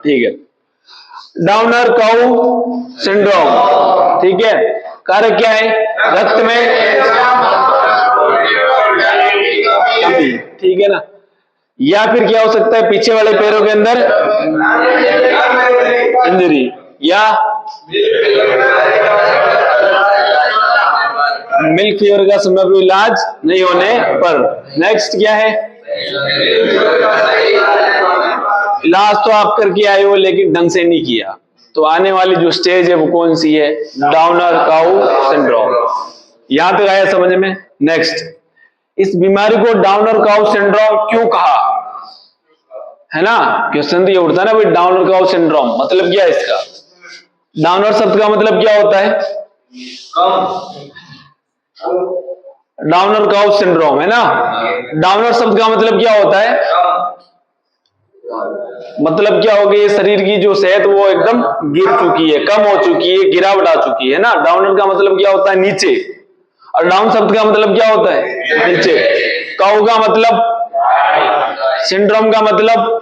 ठीक है, downer cow syndrome. ठीक है, कारक क्या है? रक्त में कमी। ठीक है ना, या फिर क्या हो सकता है? पीछे वाले पैरों के अंदर इंजरी, या मिल्क फीवर का संभव इलाज नहीं होने पर। नेक्स्ट क्या है? इलाज तो आप करके आए हो लेकिन ढंग से नहीं किया, तो आने वाली जो स्टेज है वो कौन सी है? Downer cow syndrome. यहां तक आया समझ में? नेक्स्ट, इस बीमारी को डाउनर काउ सिंड्रोम क्यों कहा? है ना, क्वेश्चन तो ये उठता है ना भाई, डाउनर काउ सिंड्रोम मतलब क्या है इसका? डाउनर शब्द का मतलब क्या होता है? डाउनर काउ सिंड्रोम, है ना। डाउनर शब्द का मतलब क्या होता है? मतलब क्या हो गया? ये शरीर की जो सेहत वो एकदम गिर चुकी है, कम हो चुकी है, गिरावट आ चुकी है ना। डाउनर का मतलब क्या होता है? नीचे। और डाउन शब्द का मतलब क्या होता है? नीचे। काउ का मतलब? सिंड्रोम का मतलब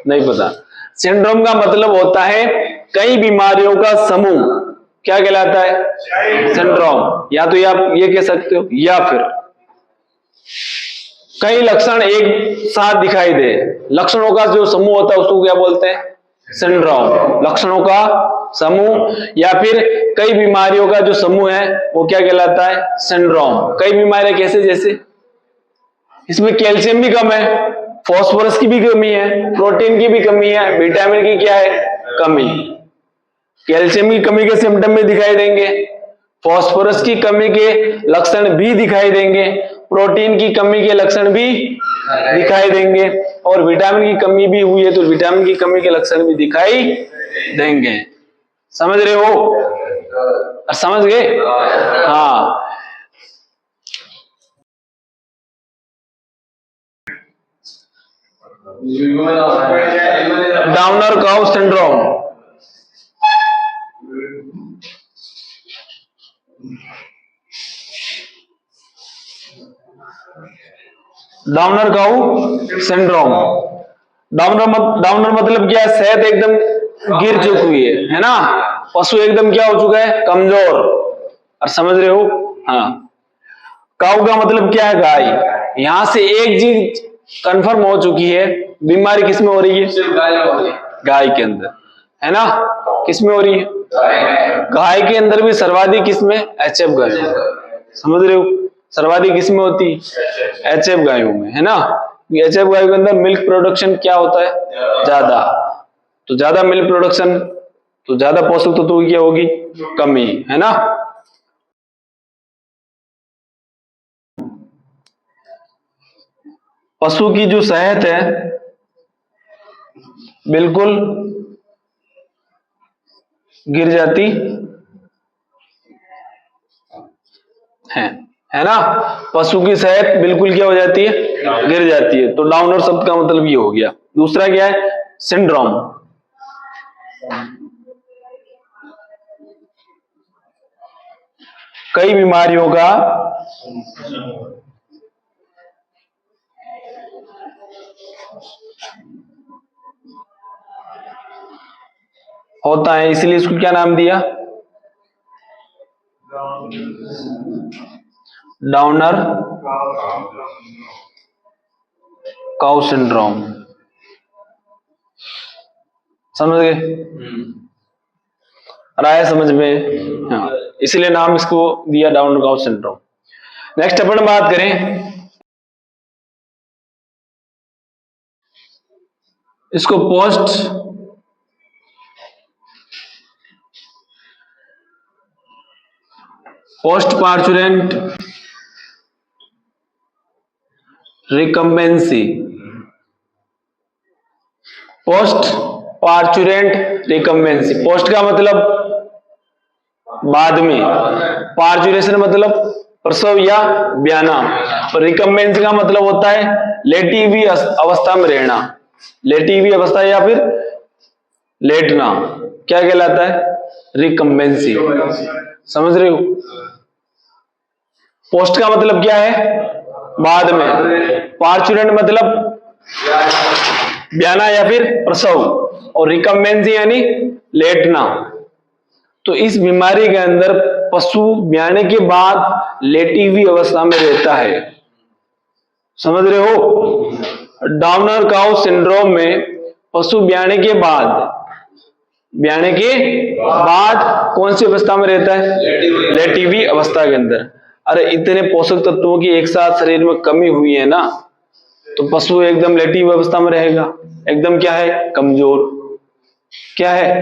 नहीं पता। सिंड्रोम का मतलब होता है कई बीमारियों का समूह। क्या कहलाता है? सिंड्रोम। या तो आप ये कह सकते हो, या फिर कई लक्षण एक साथ दिखाई दे। लक्षणों का जो समूह होता है उसको क्या बोलते हैं? सिंड्रोम। लक्षणों का समूह या फिर कई बीमारियों का जो समूह है वो क्या कहलाता है? सिंड्रोम। कई बीमारियां कैसे? जैसे इसमें कैल्शियम भी कम है, फास्फोरस की भी कमी है, प्रोटीन की भी कमी है, विटामिन की क्या है? कमी। कैल्शियम की कमी के सिम्टम भी दिखाई देंगे, फास्फोरस की कमी के लक्षण भी दिखाई देंगे, प्रोटीन की कमी के लक्षण भी दिखाई देंगे, और विटामिन की कमी भी हुई है तो विटामिन की कमी के लक्षण भी दिखाई देंगे। समझ रहे हो? समझ गए? हाँ। Downer cow syndrome. Downer cow syndrome. Downer मतलब क्या है? सेहत एकदम गिर चुकी है ना। पशु एकदम क्या हो चुका है? कमजोर। और समझ रहे हो? हाँ। काउ का मतलब क्या है? गाय। यहां से एक चीज कंफर्म हो चुकी है, बीमारी किसमें हो रही है? गाय के अंदर, है ना। किसमें हो रही है? गाय के अंदर भी सर्वाधिक किसमें? एचएफ गायों में। समझ रहे हो? सर्वाधिक किसमें होती? एचएफ गायों में, है ना। एचएफ गायों के अंदर मिल्क प्रोडक्शन क्या होता है? ज्यादा। तो ज्यादा मिल्क प्रोडक्शन तो ज्यादा पोषक तत्व की क्या होगी? कमी, है ना। पशु की जो सेहत है बिल्कुल गिर जाती है ना। पशु की सेहत बिल्कुल क्या हो जाती है? गिर जाती है। तो डाउनर शब्द का मतलब ये हो गया। दूसरा क्या है? सिंड्रोम। कई बीमारियों का होता है, इसलिए इसको क्या नाम दिया? Downer cow syndrome. समझ गए? आया समझ में? हाँ, इसलिए नाम इसको दिया डाउनर काउ सिंड्रोम। नेक्स्ट अपन बात करें इसको post parturient recumbency. Post parturient recumbency. Post का मतलब बाद में, पार्चुरेशन मतलब प्रसव या ब्याना, और रिकम्बेंसी का मतलब होता है लेटी हुई अवस्था में रहना। लेटी हुई अवस्था या फिर लेटना क्या कहलाता है? रिकम्बेंसी। समझ रहे हो? पोस्ट का मतलब क्या है? बाद में। पार्चुरेंट मतलब ब्याना या फिर प्रसव। और रिकम्बेंसी यानी लेटना। तो इस बीमारी के अंदर पशु ब्याने के बाद लेटी हुई अवस्था में रहता है। समझ रहे हो? डाउनर काउ सिंड्रोम में पशु ब्याने के बाद कौन सी अवस्था में रहता है? लेटी हुई अवस्था के अंदर। अरे इतने पोषक तत्वों की एक साथ शरीर में कमी हुई है ना, तो पशु एकदम लेटी हुई अवस्था में रहेगा, एकदम क्या है? कमजोर। क्या है?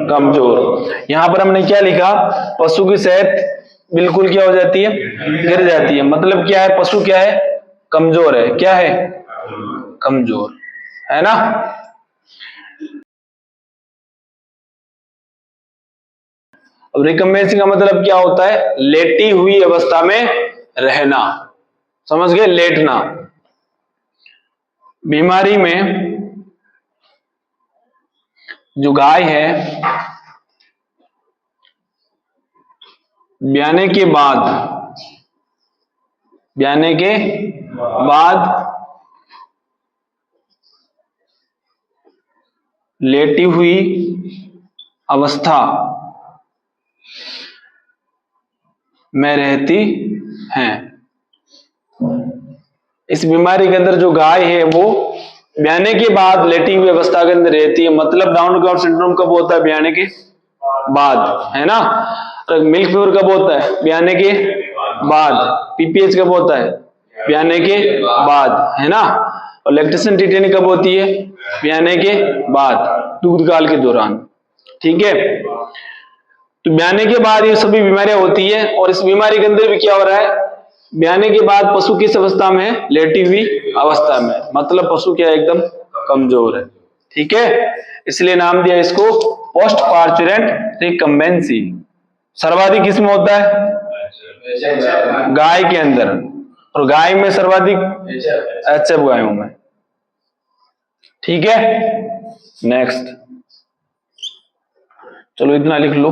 कमजोर। यहां पर हमने क्या लिखा? पशु की सेहत बिल्कुल क्या हो जाती है? गिर जाती है। मतलब क्या है? पशु क्या है? कमजोर है। क्या है? कमजोर है ना। अब रिकम्बेंसी का मतलब क्या होता है? लेटी हुई अवस्था में रहना। समझ गए? लेटना। बीमारी में जो गाय है ब्याने के बाद लेटी हुई अवस्था में रहती हैं। इस बीमारी के अंदर जो गाय है वो ब्याने के बाद लेटी हुई अवस्था के अंदर रहती है। मतलब डाउन काउ सिंड्रोम कब होता है? ब्याने के बाद, है ना। मिल्क फीवर कब होता है? ब्याने के बाद। पीपीएच कब होता है? ब्याने के बाद, है ना। और लैक्टेशन टिटेनी कब होती है? ब्याने के बाद, दूध काल के दौरान। ठीक है। तो ब्याने के बाद ये सभी बीमारियां होती है। और इस बीमारी के अंदर भी क्या हो रहा है? ब्याने के बाद पशु किस अवस्था में है? लेटी हुई अवस्था में। मतलब पशु क्या है? एकदम कमजोर है। ठीक है। इसलिए नाम दिया इसको पोस्ट पार्चुरेंट रिकम्बेंसी। सर्वाधिक किसमें होता है? गाय के अंदर। और गाय में सर्वाधिक एचएफ गायों में। ठीक है। नेक्स्ट, चलो इतना लिख लो।